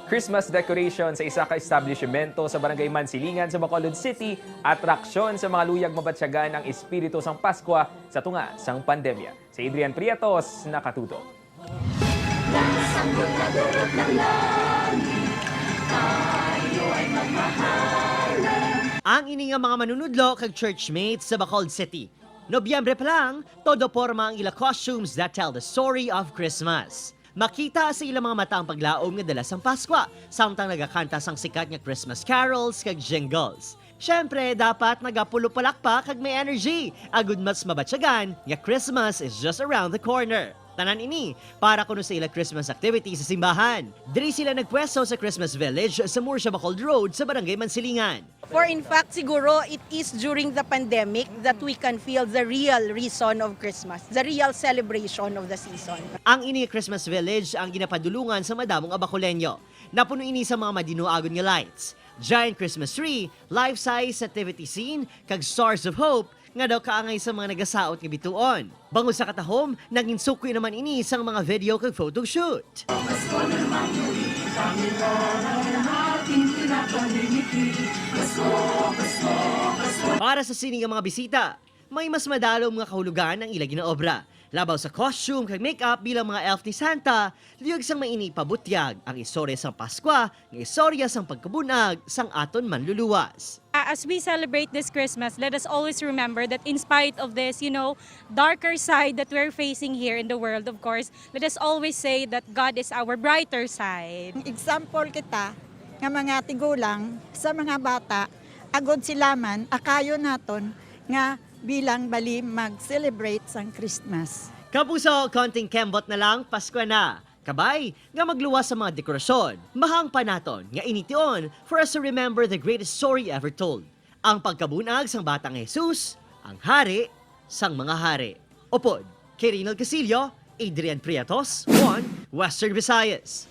Christmas decoration sa isa ka establishmento sa Barangay Mansilingan sa Bacolod City, atraksyon sa mga luyag mabatsyagan ang espiritu sang Pasko sa tunga sang pandemya. Si Adrian Prietos, nakatuto. Ang ini nga mga manunudlo kag churchmates sa Bacolod City. Nobyembre pa lang, todo porma ang ila costumes that tell the story of Christmas. Makita sa ilang mga mata ang paglaom nga dala sang Pasko, samtang nagakanta sang sikat nga Christmas carols kag jingles. Syempre, dapat nagapulo palakpak kag may energy. Agud mas mabatsyagan nga Christmas is just around the corner. Tanan ini, para kuno sa ilang Christmas activity sa simbahan. Diri sila nagpwesto sa Christmas Village sa Murcia Bacolod Road sa Barangay Mansilingan. For in fact, siguro it is during the pandemic that we can feel the real reason of Christmas, the real celebration of the season. Ang ini Christmas Village ang ginapadulungan sa madamong Abacoleño. Napuno ini sa mga madinuagon nga lights, giant Christmas tree, life-size nativity scene, kag stars of hope, nga daw kaangay sa mga nagasaot nga bituon. Bangod sa katahom, naging sukoy naman ini sang mga video kag photoshoot. Para sa sining nga mga bisita, may mas madalom nga kahulugan ang ilang ginaobra. Labaw sa costume kag makeup bilang mga elf ni Santa, liyog sang maini pabutyag ang istorya sang Pasko, nga istorya sang pagkabunag sang aton manluluwas. As we celebrate this Christmas, let us always remember that in spite of this, darker side that we're facing here in the world, of course, let us always say that God is our brighter side. Example kita nga mga tigulang sa mga bata, agod sila man, akayo naton nga bilang bali mag-celebrate sang Christmas. Kapuso, konting kembot na lang, Pasko na. Kabay, nga magluwas sa mga dekorasyon, mahang pa naton nga inition for us to remember the greatest story ever told. Ang pagkabunag sang Batang Jesus, ang hari sang mga hari. Upod, kay Rinald Casillo, Adrian Prietos, One Western Visayas.